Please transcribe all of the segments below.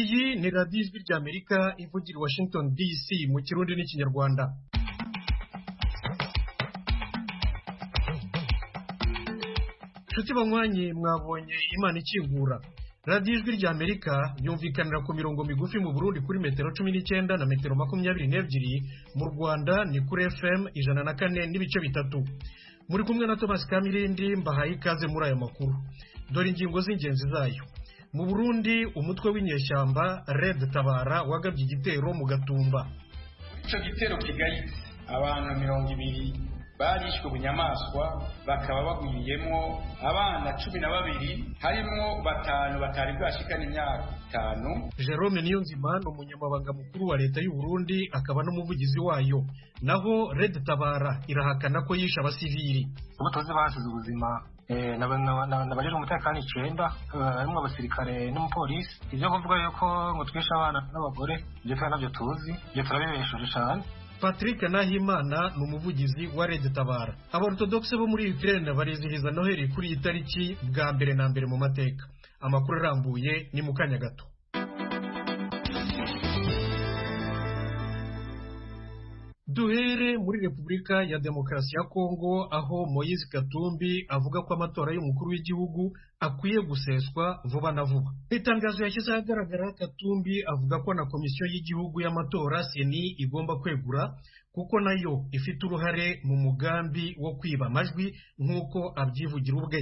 Iyi ni radiyo ijwi ry'Amerika ivugira i Washington DC mu Kirundi n'Ikinyarwanda. Nshuti banywanyi mwabonye Imana ikingura. Radiyo ijwi ry'Amerika yumvikanira ku mirongo migufi mu Burundi kuri metero 19 na metero 22, mu Rwanda ni kuri FM 104 n'ibice bitatu. Muri kumwe na Thomas Kamirindi mbahaye ikaze muri aya makuru. Dore ingingo z'ingenzi zayo. Mu Burundi umutwe w'inyeshyamba Red Tabara wagabye igitero mu Gatumba. Ico gitero kigayi abantu 200 barishwe bunyamaswa bakaba bagwiriyemo abana 12 harimo 5 batari bwashikana imyaka 5. Jerome Niyonzima umunyamabanga mukuru wa leta y'u Burundi akaba n'umuvugizi wayo. Naho Red Tabara irahakana ko yisha abasivili. Umutozi basize ubuzima n'abajeje umutekano 9 harimo abasirikare n'umupolisi. Ivyo kuvuga yuko ngo twisha abana n'abagore ibyo kandi nabyo tuzi ibyo turabibesheje cyane. Patrick Nahimana n'umuvugizi wa Red Tabara. Aborthodoxe bo muri Ukraine barizihiza Noheli kuri iyi tariki bwa mbere na mbere mu mateka. Amakuru arambuye ni mu kanya gato. Duhere muri Repubulika ya Demokarasi ya Kongo aho Moise Katumbi avuga ko amatora y'umukuru w'igihugu akwiye guseswa vuba na vuba. Itangazo yashyize ahagaragara, Katumbi avuga ko na komisiyo y'igihugu y'amatora CENI igomba kwegura kuko nayo ifite uruhare mu mugambi wo kwiba amajwi nk'uko abyivugira ubwe.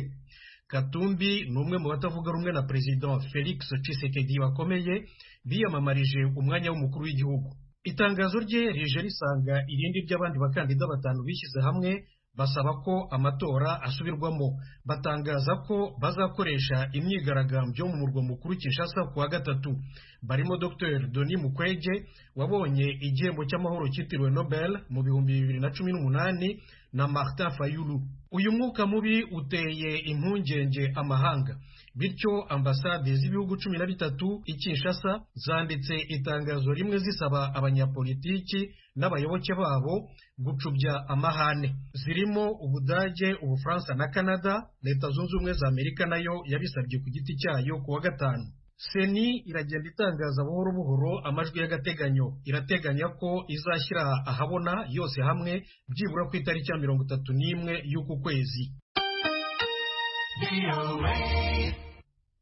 Katumbi ni umwe mu batavuga rumwe na President Felix Tshisekedi bakomeye biyamamarije umwanya w'umukuru w'igihugu. Itangazo rye rije risanga irindi ry'abandi bakandida 5 bishyize hamwe basaba ko amatora asubirwamo. Batangaza ko bazakoresha imyigaragambyo mu murwa mukuru Kinshasa kuwa gatatu. Barimo Dr Denis Mukwege wabonye igihembo cy'amahoro cyitiriwe Nobel mu 2018 na Martin Fayulu. Uyu mwuka mubi uteye impungenge amahanga, bityo ambasade z'ibihugu 13 i Kinshasa zanditse itangazo rimwe zisaba abanyapolitiki n'abayoboke babo gucubya amahane. Zirimo Ubudage, Ubufaransa na Canada. Leta Zunze Ubumwe za Amerika nayo yabisabye ku giti cyayo kuwa gatanu. CENI iragenda itangaza buhoro buhoro amajwi y'agateganyo. Irateganya ko izashyira ahabona yose hamwe byibura ku itariki ya 31 y'uku kwezi.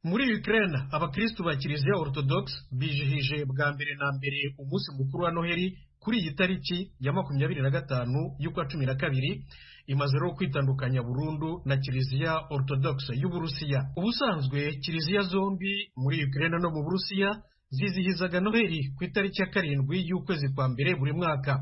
Muri Ukraine abakristo ba Kiliziya Orthodox bijihije bwa mbere na mbere umunsi mukuru wa Noheli kuri iyi tariki ya 25 y'ukwa 12, imaze rero kwitandukanya burundu na Kiliziya Orthodox y'Uburusiya. Ubusanzwe Kiliziya zombi muri Ukraine no mu Burusiya zizihizaga Noheli ku itariki ya 7 y'ukwezi kwa mbere buri mwaka.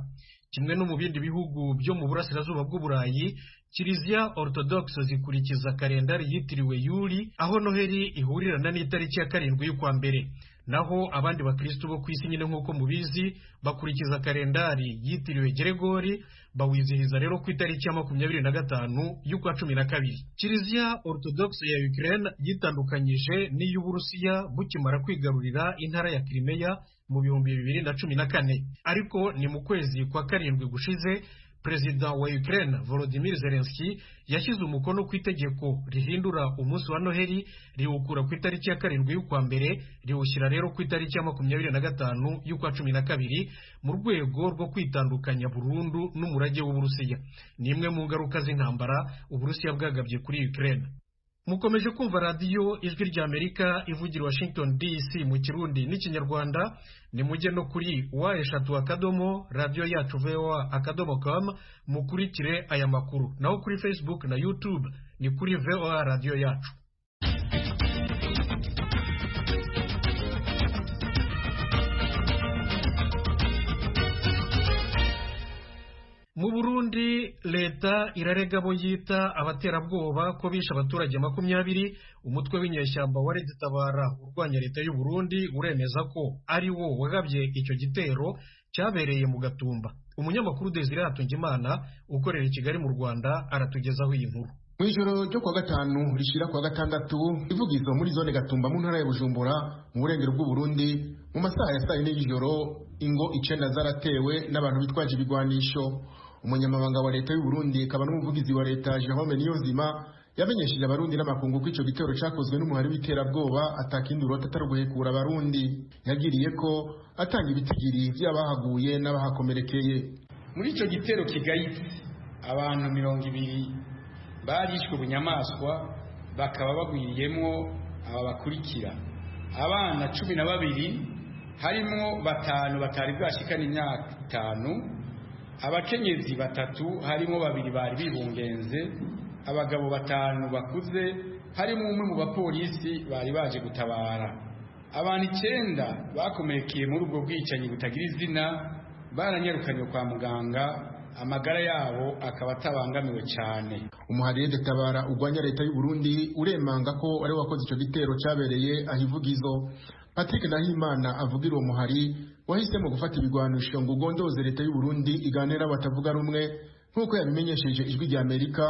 Kimwe no mu bindi bihugu byo mu burasirazuba bw'Uburayi, Kiliziya Orthodox zikurikiza kalendari yitiriwe Yuli, aho Noheli ihurirana n'itariki ya 7 y'ukwa mbere. Naho abandi bakristo bo kwisi nyine nk'uko mubizi bakurikiza kalendari yitiriwe Gregori, bawizihiza rero ku itariki ya 25 y'ukwa 12. Kiliziya Orthodox ya Ukraine yitandukanyije n'iy'Uburusiya bukimara kwigarurira intara ya Crimea mu 2014. Ariko ni mu kwezi kwa 7 gushize Perezida wa Ukraine Volodymyr Zelensky yashyize umukono ku itegeko rihindura umunsi wa Noheli, riwukura ku itariki ya 7 y'ukwa mbere riwushyira rero ku itariki ya 25 y'ukwa 12 mu rwego rwo kwitandukanya burundu n'umurage w'Uburusiya. Ni imwe mu ngaruka z'intambara Uburusiya bwagabye kuri Ukraine. Mukomeje kumva radiyo ijwi ry'Amerika ivugira Washington DC mu Kirundi n'Ikinyarwanda. Ni mujye no kuri wa/radio yacu voa.com mukurikire aya makuru. Naho kuri Facebook na YouTube ni kuri VOA radio yacu. Mu Burundi leta irarega abo yita abaterabwoba ko bisha abaturage 20. Umutwe w'inyeshyamba wa Red Tabara urwanya leta y'u Burundi uremeza ko ari wo wagabye icyo gitero cyabereye mu Gatumba. Umunyamakuru Desire Hatungimana ukorera i Kigali mu Rwanda aratugezaho iyi nkuru. Mwijoro ryo kwa gatanu rishira kwa gatandatu ivugizo muri zone Gatumba mu ntara ya Bujumbura mu burengero bw'u Burundi mu masaha ya 4 y'ijoro ingo 9 zaratewe n'abantu bitwaje ibigwanisho. Umunyamabanga wa leta y'u Burundi akaba n'umuvugizi wa leta Jerome Niyonzima yamenyesheje abarundi n'amakungu ko ico gitero cakozwe n'umuhari w'iterabwoba atakindi urota atari guhekura abarundi. Yagiriye ko atanga ibitigiri vy'abahaguye n'abahakomerekeye. Muri ico gitero kigayitse abantu 200 barishwe bunyamaswa, bakaba bagwiriyemwo aba bakurikira: abana 12 harimo 5 batari bwashikana imyaka 5, abakenyezi 3 harimo 2 bari bibungenze, abagabo 5 bakuze harimo umwe mu bapolisi bari baje gutabara. Abantu 9 bakomerekeye muri ubwo bwicanyi butagira izina baranyarukanywe kwa muganga, amagara yabo akaba atabangamiwe cyane. Umuhari Tabara ugwanya leta y'u Burundi uremanga ko ari wakoze ico gitero cabereye ahivugizo. Patrick Nahimana avugira uwo muhari wahisemo gufata ibigwanisho ngo ugondoze leta y'u Burundi iganira batavuga rumwe, nkuko yabimenyesheje Ijwi rya Amerika,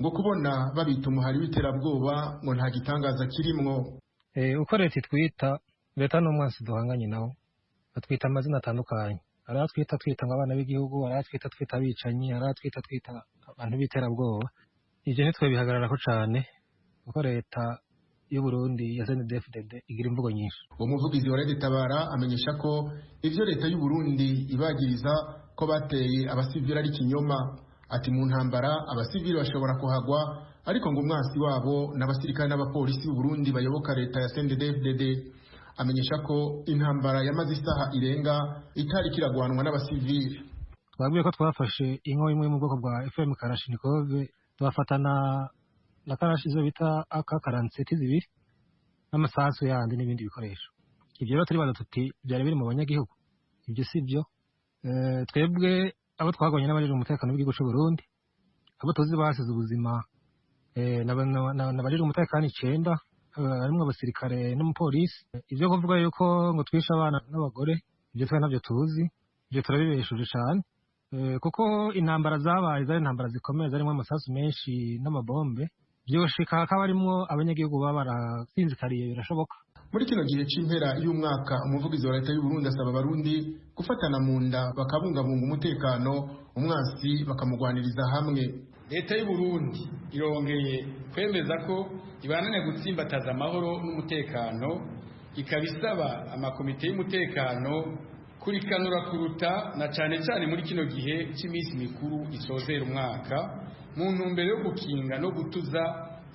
ngo kubona babita umuhari w'iterabwoba ngo nta gitangaza kirimwo. Uko leta itwita, leta n'umwansi duhanganye nawo, batwita amazina atandukanye. Aratwita twita abana b'igihugu, aratwita twita abicanyi, aratwita twita abantu b'iterabwoba. Ivyo nitwe bihagarara ko cane kuko leta y'u Burundi ya CNDD-FDD igira imvugo nyinshi. Umuvugizi wa Tabara amenyesha ko ivyo leta y'u Burundi ibagiriza ko bateye abasivili ari kinyoma. Ati mu ntambara abasivili bashobora kuhagwa, ariko ngo umwansi wabo n'abasirikare n'abapolisi b'u Burundi bayoboka leta ya CNDD-FDD. Amenyesha ko intambara yamaze isaha irenga itari kiragwanwa n'abasivili. Twabwiye ko twafashe inko imwe mu bwoko bwa FM Kalashnikov, twafatana na karashi zo bita AK-47 zibiri n'amasasu yandi n'ibindi bikoresho. Ivyo rero turi tuti byari biri mu banyagihugu. Ibyo sivyo. Twebwe abo twagwanye n'abajeje umutekano w'igihugu cy'u Burundi, abo tuzi basize ubuzima n'abajeje umutekano 9 harimo abasirikare n'umupolisi. Ivyo kuvuga yuko ngo twisha abana n'abagore, ibyo twe navyo tuzi, ibyo turabibesheje cyane, kuko intambara zabaye zari intambara zikomeye, zarimo amasasu menshi n'amabombe, byoshika hakaba harimo abanyagihugu baba barasinzikariye birashoboka. Muri kino gihe c'impera y'umwaka, umuvugizi wa leta y'u Burundi asaba abarundi gufatana mu nda bakabungabunga umutekano, umwansi bakamugwaniriza hamwe. Leta y'u Burundi irongeye kwemeza ko ibanane gutsimbataza amahoro n'umutekano, ikabisaba amakomite y'umutekano kurikanura kuruta na cane cyane muri kino gihe cy'iminsi mikuru isozera umwaka, mu ntumbero yo gukinga no gutuza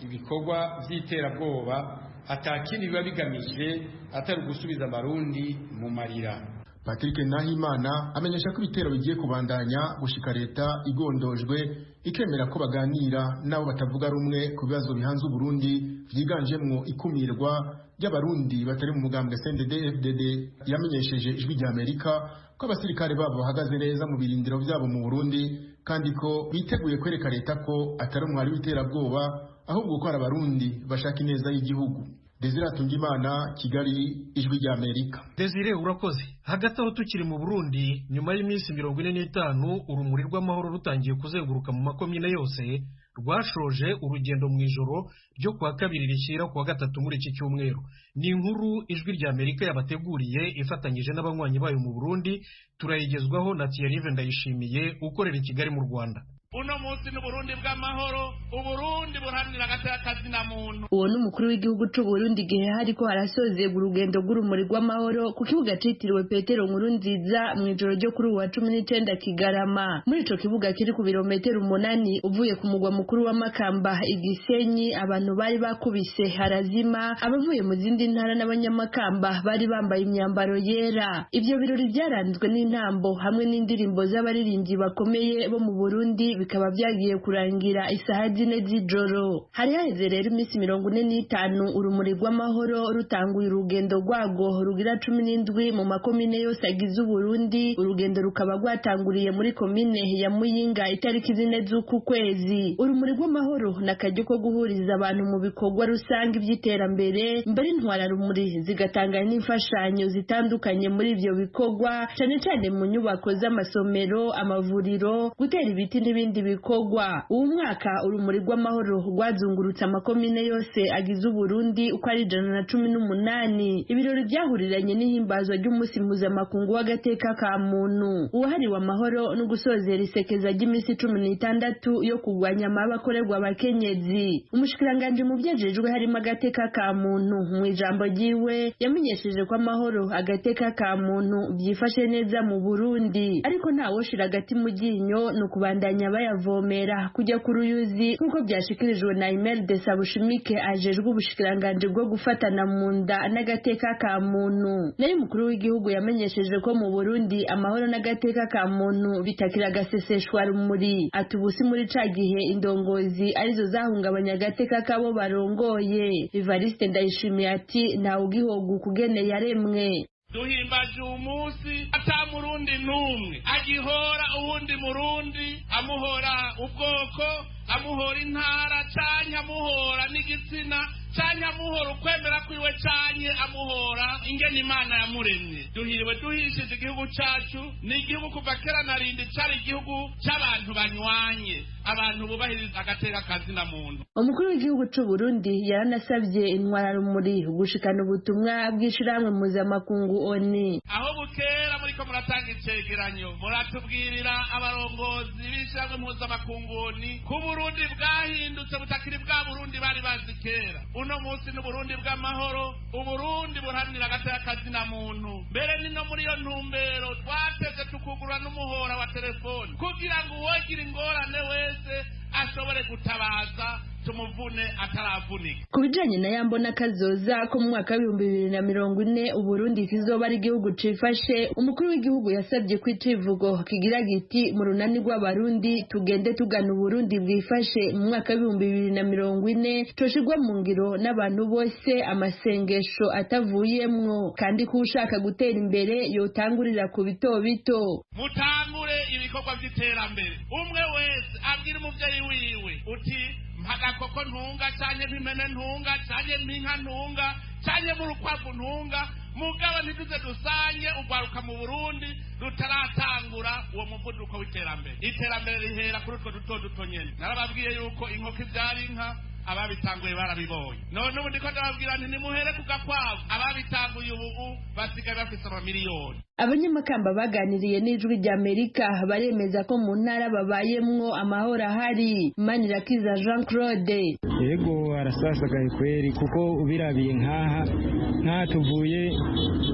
ibikorwa vy'iterabwoba atakindi biba bigamije atari gusubiza abarundi mu marira. Patrick Nahimana amenyesha ko ibitero bigiye kubandanya gushika leta igondojwe ikemera ko baganira nabo batavuga rumwe ku bibazo bihanze Burundi vyiganjemwo ikumirwa ry'abarundi batari mu mugambwe CNDD-FDD. Yamenyesheje Ijwi rya Amerika ko abasirikare babo bahagaze neza mu birindiro vyabo mu Burundi, kandi ko biteguye kwereka leta ko atari umuhari w'iterabwoba, ahubwo ko ari abarundi bashaka ineza y'igihugu. Desire Atungimana, Kigali, Ijwi rya Amerika. Desire urakoze. Hagati aho tukiri mu Burundi, nyuma y'iminsi 45 urumuri rw'amahoro rutangiye kuzenguruka mu makomine yose, rwashoje urugendo mu ijoro ryo kuwa kabiri rishyira kuwa gatatu muri iki cyumweru. Ni inkuru Ijwi rya Amerika yabateguriye ifatanyije n'abanywanyi bayo mu Burundi, turayigezwaho na Thierry Ndayishimiye ukorera i Kigali mu Rwanda. Uno munsi n'Uburundi bw'amahoro, Uburundi buharanira agateka na muntu. Uwo n'umukuru w'igihugu c'u Burundi gihe hariko harasozegwa urugendo rw'urumuri rw'amahoro ku kibuga citiriwe Petero Nkurunziza mu ijoro ryo kuri uwa 19 Kigarama. Muri ico kibuga kiri ku birometero 8 uvuye ku mugwa mukuru wa Makamba Igisenyi, abantu bari bakubise harazima, abavuye mu zindi ntara n'abanyamakamba bari bambaye imyambaro yera. Ivyo birori byaranzwe n'intambo hamwe n'indirimbo z'abaririmbyi bakomeye bo mu Burundi, bikaba byagiye kurangira isaha 4 z'ijoro. Hari haheze rero iminsi 45 urumuri rw'amahoro rutanguye urugendo rwago rugira 17 mu makomine yose agize Uburundi. Urugendo rukaba rwatanguriye muri komine ya Muyinga itariki 4 z'uku kwezi. Urumuri rw'amahoro nakajyo ko guhuriza abantu mu bikorwa rusange by'iterambere, mbere intwara rumuri zigatanga n'imfashanyo zitandukanye muri ivyo bikorwa, cyane cyane mu nyubako z'amasomero, amavuriro, gutera ibiti n'ibindi n'ibindi bikorwa. Uwo mwaka urumuri rw'amahoro rwazungurutse amakomine yose agize Uburundi uko ari 118. Ibirori byahuriranye n'ihimbazwa ry'umunsi mpuzamakungu w'agateka ka muntu uwahariwe amahoro no gusozera isekeza ry'imisi 16 yo kurwanya amabi akorerwa abakenyezi. Umushikiranganje mu byejejwe harimo agateka ka muntu mu ijambo ryiwe yamenyesheje ko amahoro agateka ka muntu byifashe neza mu Burundi, ariko ntawoshira agati mu ryinyo no kubandanya bayavomera kujya ku ruyuzi nk'uko byashikirijwe na Imelda Sabushimike ajejwe ubushikiranganje bwo gufatana mu nda n'agateka ka muntu. Nayo mukuru w'igihugu yamenyesheje ko mu Burundi amahoro n'agateka ka muntu bitakira gaseseshwa rumuri. Atubusi muri ca gihe indongozi arizo zahungabanya agateka kabo barongoye. Evariste Ndayishimiye ati ntawe ugihoga kugene yaremwe. Duhimbaje umunsi ata murundi numwe agihora uwundi murundi amuhora ubwoko amuhora intara canke amuhora n'igitsina canke amuhora ukwemera kwiwe canke amuhora ingene Imana yamuremye. Duhiriwe duhishije igihugu cacu, ni igihugu kuva kera na rindi cari igihugu c'abantu banywanye, abantu bubahiriza agateka kazina muntu. Umukuru w'igihugu c'u Burundi yaranasavye intwararumuri gushikana ubutumwa bw'ishirahamwe mpuzamakungu ONU. Aho bukera muriko muratanga icegeranyo muratubwirira abarongozi b'ishirahamwe mpuzamakungu ONU ku Burundi bwahindutse butakiri bwa Burundi bari bazi kera. Uno munsi n'Uburundi bw'amahoro, Uburundi buharanira agateka kazina muntu. Mbere ni no muri iyo ntumbero twateze tukugura n'umuhora wa telefoni kugira ngo uwogira ingorane wese ashobore gutabaza tumuvune ataravunika. Kubijanye na yambona kazoza ko mu mwaka 2040 Uburundi kizoba ari igihugu cifashe, umukuru w'igihugu yasabye ko icivugo kigira giti mu runani rw'abarundi tugende tugana Uburundi bwifashe mu mwaka 2040 coshirwa mu ngiro n'abantu bose amasengesho atavuyemwo, kandi ko ushaka gutera imbere yotangurira ku bito bito. Mutangure ibikorwa by'iterambere, umwe wese abwira umuvyeyi wiwe uti mpagakoko ntunga canke mpimene ntunga canke mpinka ntunga canke murukwavu ntunga, mugabo ntituze dusange ugwaruka mu Burundi rutaratangura uwo muvuduko w'iterambere. Iterambere rihera kuri utwo duto nyene. Narababwiye yuko inkoko ivyara inka, ababitanguye barabibonye. None ubu ndiko ndababwira nti nimuhere ku gakwavu, ababitanguye ubu basigaye bafise amamiliyoni. Abanyamakamba baganiriye n'ijwi ry'Amerika baremeza ko mu ntara babayemwo amahoro ahari. Manirakiza Jean Claude: yego arasasagaye kweri, kuko ubirabiye nkaha tuvuye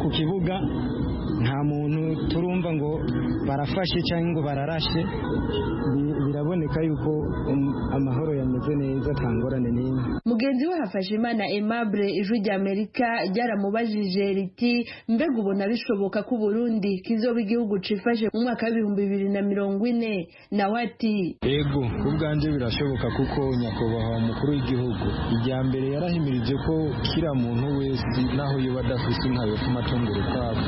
ku kibuga nta muntu turumva ngo barafashe cyangwa ngo bararashe. Biraboneka yuko amahoro yameze neza, tangorane n'imwe. Mugenzi we Hafashimana Aimable ijwi ry'Amerika ryaramubajije riti mbega ubona bishoboka ko Burundi kizoba igihugu cifashe mu mwaka 2040? Nawe ati yego kubwanje birashoboka, kuko nyakubahwa umukuru w'igihugu ijya mbere yarahimirije ko kira muntu wese naho yoba adafise inka yo kumatungura kwabo,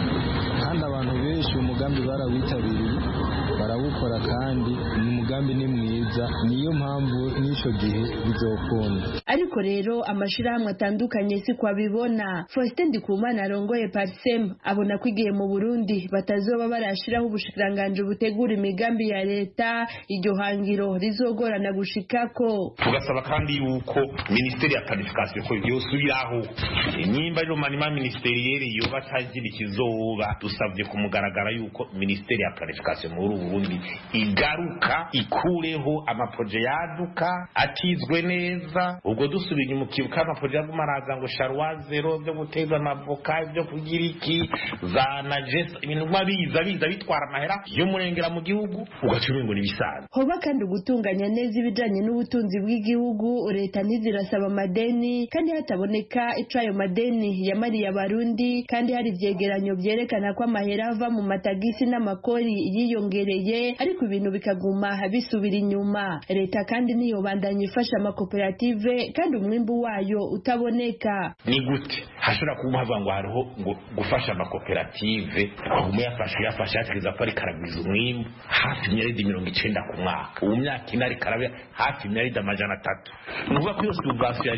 kandi abantu benshi umugambi barawitabiriye barawukora, kandi umugambi ni mwiza, niyo mpamvu n'ico gihe bizokunda. Ariko rero amashirahamwe atandukanye si kwabibona. Faustin Ndikumana arongoye Parsem abona ko igihe mu Burundi batazoba barashiraho ubushikiranganje butegura imigambi ya leta, iryo hangiro rizogorana gushikako. Tugasaba kandi yuko ministeri ya planification ko yosubiraho nyimba yo manima ministeriere yoba tagira ikizoba, dusavye kumugaragara yuko ministeri ya planification muri Burundi igaruka ikureho amaproje yaduka atizwe neza. Ubwo dusubira mu kibuka amaproje y'amaraza ngo sharwa zero byo guteza amavoka byo kugira iki za najes ibintu biza bitwara amahera yo murengera mu gihugu, ugacumi ngo nibisaza. Hoba kandi gutunganya neza ibijanye n'ubutunzi bw'igihugu, leta ntizirasaba amadeni kandi hataboneka ico ayo madeni yamariye abarundi, kandi hari ivyegeranyo vyerekana ko amahera ava mu matagisi n'amakori yiyongereye, ariko ibintu bikaguma bisubira inyuma. Leta kandi niyo bandanye ifasha amakoperative kandi kandi umwimbu wayo utaboneka. Ni gute hashobora kuba havuga ngo hariho ngo gufasha amakoperative umwe yafashe yategeza ko ari karagwiza umwimbu hafi miliyari 90 ku mwaka, ubu myaka inari karabe hafi miliyari 300. Nuvuga ko yose ubwafya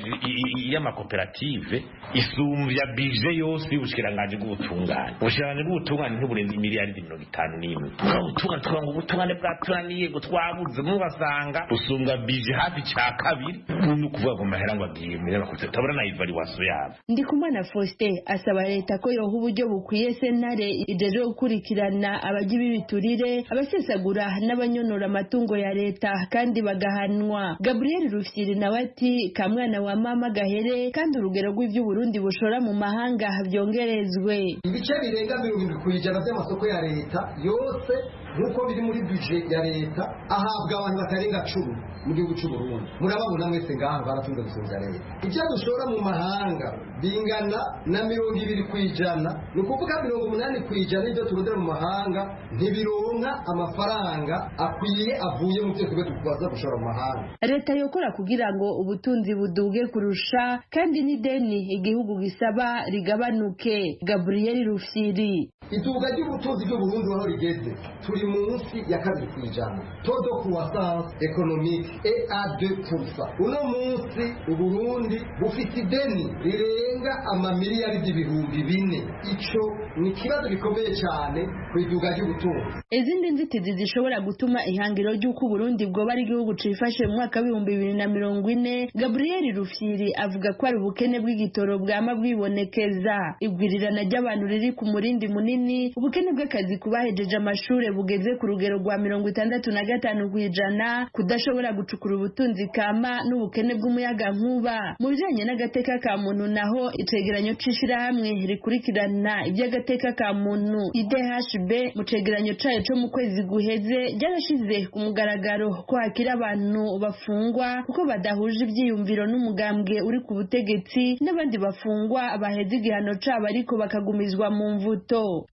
y'amakoperative isumvya bije yose y'ubushikiranganje bw'ubutungane. Ubushikiranganje bw'ubutungane ntiburenze miliyari 51. Ubutungane ubutungane bwaturaniye ngo twabuze mubasanga usumbwa bije hafi cya kabiri no kuvuga ngo mahera ngo agiye mu y'amakoperative tabura na evaluation yabo. Ndikumana Faustin asaba leta ko yoha uburyo bukwiye sentare ijeje gukurikirana abagiye bibiturire abasesagura n'abanyonora amatungo ya leta kandi bagahanwa. Gabriel Rufyiri nawe ati kamwana wa mama gahere kandi urugero rw'ivyo Burundi bushora mu mahanga byongerezwe. Ibice birenga 70% by'amasoko ya leta yose nkuko biri muri budget ya leta ahabwa abantu batarenga 10 mu gihugu cy'u Burundi. Murababona mwese ngaha baratunze gusonza leta. Ibyo dushora mu mahanga bingana na 20%, nukuvuga 80% ibyo turondera mu mahanga ntibironka amafaranga akwiye avuye mu byo tube tubaza gushora mu mahanga. Leta yokora kugira ngo ubutunzi buduge kurusha kandi n'ideni igihugu gisaba rigabanuke. Gabriel Rufyiri iduga ry'ubutunzi bw'u Burundi aho rigeze turi munsi ya 2%. Todo croissance économique est à 2%. Uno munsi u Burundi bufite ideni rirenga amamiliyari y'ibihumbi 4. Ico ni kibazo gikomeye cyane ku iduga ry'ubutunzi. Izindi nzitizi zishobora gutuma ihangiro ry'uko Burundi bwo bari igihugu cifashe mu mwaka wa 2040. Gabriel Rufyiri avuga ko ari ubukene bw'igitoro bwama bwibonekeza, igwirirana ry'abantu riri ku murindi munini, ubukene bw'akazi kubahejeje amashure bugeze ku rugero rwa 65%, kudashobora gucukura ubutunzi kama n'ubukene bw'umuyaga nkuba. Mu bijanye n'agateka ka muntu naho icegeranyo cishira hamwe rikurikirana iby'agateka ka muntu IDHB mu cegeranyo cayo cyo mu kwezi guheze ryarashize ku mugaragaro ko hakira abantu bafungwa kuko badahuje ivyiyumviro n'umugambwe uri ku butegetsi n'abandi bafungwa baheze igihano cabo ariko bakagumizwa mu mvuto.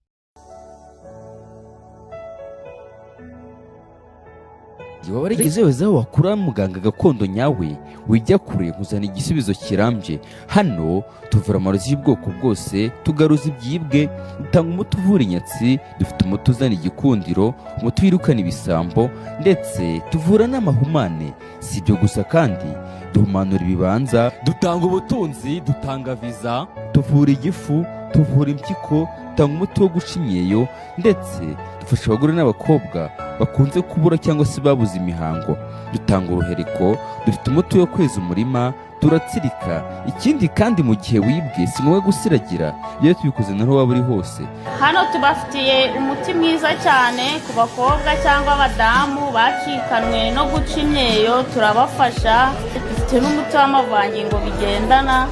Igihe warigeze wezaho wakura muganga gakondo nyawe wijya kure kuzana igisubizo kirambye. Hano tuvura amarozi y'ubwoko bwose, tugaruza ibyibwe, dutanga umuti uvura inyatsi, dufite umuti uzana igikundiro, umuti wirukana ibisambo, ndetse tuvura n'amahumane. Si ibyo gusa kandi duhumanura ibibanza, dutanga ubutunzi, dutanga viza, tuvura igifu, tuvura impyiko, dutanga umuti wo guca imyeyo, ndetse dufasha abagore n'abakobwa bakunze kubura cyangwa se babuze imihango. Dutanga uruhereko, dufite umuti wo kweza umurima, turatsirika. Ikindi kandi mu gihe wibwe si ngombwa gusiragira, iyo tubikoze naho waba uri hose. Hano tubafitiye umuti mwiza cyane ku bakobwa cyangwa abadamu bacikanwe no guca imyeyo, turabafasha. Dufite n'umuti w'amavangingo bigendana,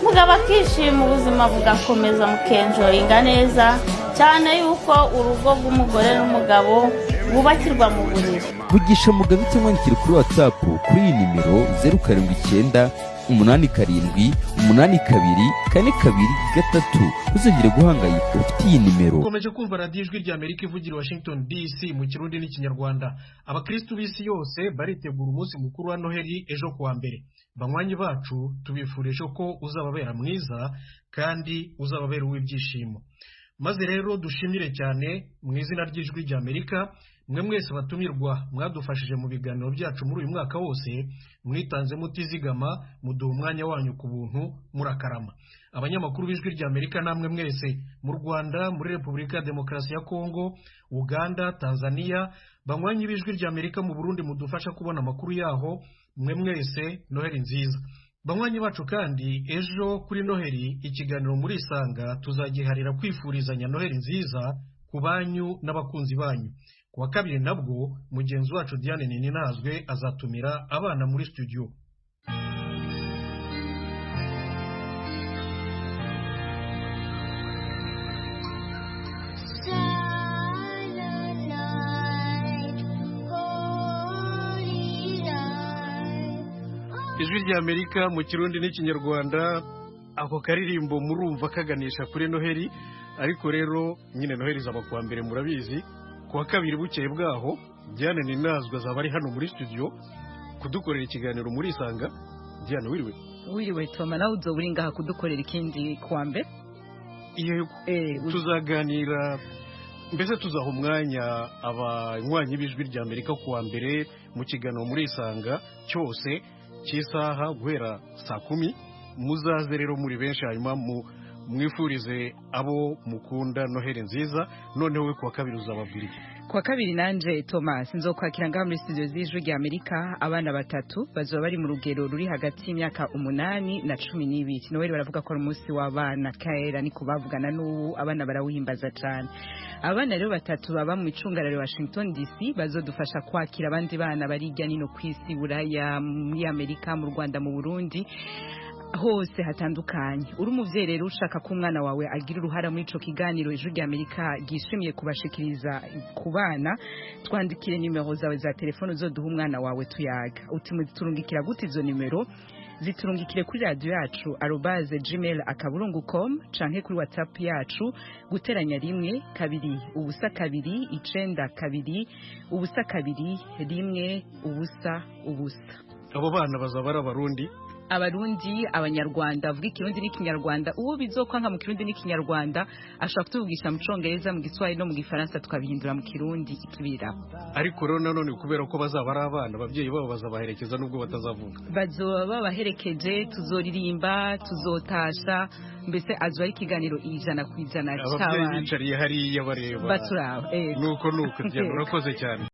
mugabo akishima ubuzima bugakomeza mukenjoyinga neza cyane yuko urugo rw'umugore n'umugabo bubakirwa mu buriri. Vugisha Mugabe cyangwa nikiri kuri WhatsApp kuri iyi nimero 0798824243. Uzongere guhangayika ufite iyi nimero. Ukomeje kumva Radio Ijwi ry'Amerika ivugira Washington DC mu Kirundi n'Ikinyarwanda. Abakristo b'isi yose baritegura umunsi mukuru wa Noheli ejo kuwa mbere. Banywanyi bacu tubifurije ko uzababera mwiza kandi uzababera uw'ibyishimo. Maze rero dushimire cyane mu izina ry'Ijwi ry'Amerika mwe mwese batumirwa mwadufashije mu biganiro byacu muri uyu mwaka wose, mwitanze mutizigama, muduha umwanya wanyu ku buntu, murakarama. Abanyamakuru b'Ijwi ry'Amerika namwe mwese mu Rwanda, muri Repubulika ya Demokarasi ya Kongo, Uganda, Tanzania, banywanyi b'Ijwi ry'Amerika mu Burundi mudufasha kubona amakuru yaho, mwe mwese Noheli nziza. Banywanyi bacu kandi ejo kuri Noheli ikiganiro muri Isanga tuzagiharira kwifurizanya Noheli nziza ku banyu n'abakunzi banyu. Kuwa kabiri nabwo mugenzi wacu Diane Ninazwe azatumira abana muri studio. Ijwi ry'Amerika mu Kirundi n'Ikinyarwanda, ako karirimbo murumva kaganisha kuri Noheli, ariko rero nyine Noheli zaba kuwa mbere murabizi. Kuwa kabiri bukeye bwaho Diane Ninazwe azaba ari hano muri studio kudukorera ikiganiro muri Isanga, Diana wiriwe wiriwe Toma nawe uzo uri ngaha kudukorera ikindi kuwa mbere tuzaganira mbese tuzaha umwanya abanywanyi b'ijwi rya Amerika kuwa mbere mu kiganiro muri Isanga cyose cy'isaha guhera saa 10 muzaze rero muri benshi hanyuma mwifurize abo mukunda Noheli nziza noneho we kuwa kabiri uzababwira kuwa kabiri nanje Thomas nzokwakira ngaha muri studio z'ijwi rya Amerika abana batatu bazoba bari mu rugero ruri hagati y'imyaka 8 na 12 Noheli baravuga ko ari umunsi w'abana kaera niko bavugana n'ubu abana barawuhimbaza cyane abana rero batatu baba mu icungararo Washington DC bazodufasha kwakira abandi bana bari hirya no kwisi Buraya muri Amerika mu Rwanda mu Burundi hose hatandukanye uri umuvyeyi rero ushaka ko umwana wawe agira uruhara muri ico kiganiro ijwi rya Amerika gishimiye kubashikiriza ku bana twandikire nimero zawe za telefone uzoduha umwana wawe tuyaga turungikira gute izo nimero ziturungikire kuri radio yacu @gmail.com canke kuri WhatsApp yacu guteranya 1 2 ubusa 2 9 2 ubusa 2 1 ubusa ubusa abo bana bazaba ari abarundi abanyarwanda avuga ikirundi n'ikinyarwanda uwo bizokwanka mu kirundi n'ikinyarwanda ashaka kutuvugisha mu congereza mu giswahili no mu gifaransa tukabihindura mu kirundi ikibira ariko rero nanone kubera ko bazaba ari abana abavyeyi babo bazabaherekeza nubwo batazavuga bazoba babaherekeje tuzoririmba tuzotasha mbese azwa ari ikiganiro 100% abavyeyi bicariye hariya bareba baturaba nuko Diana urakoze cyane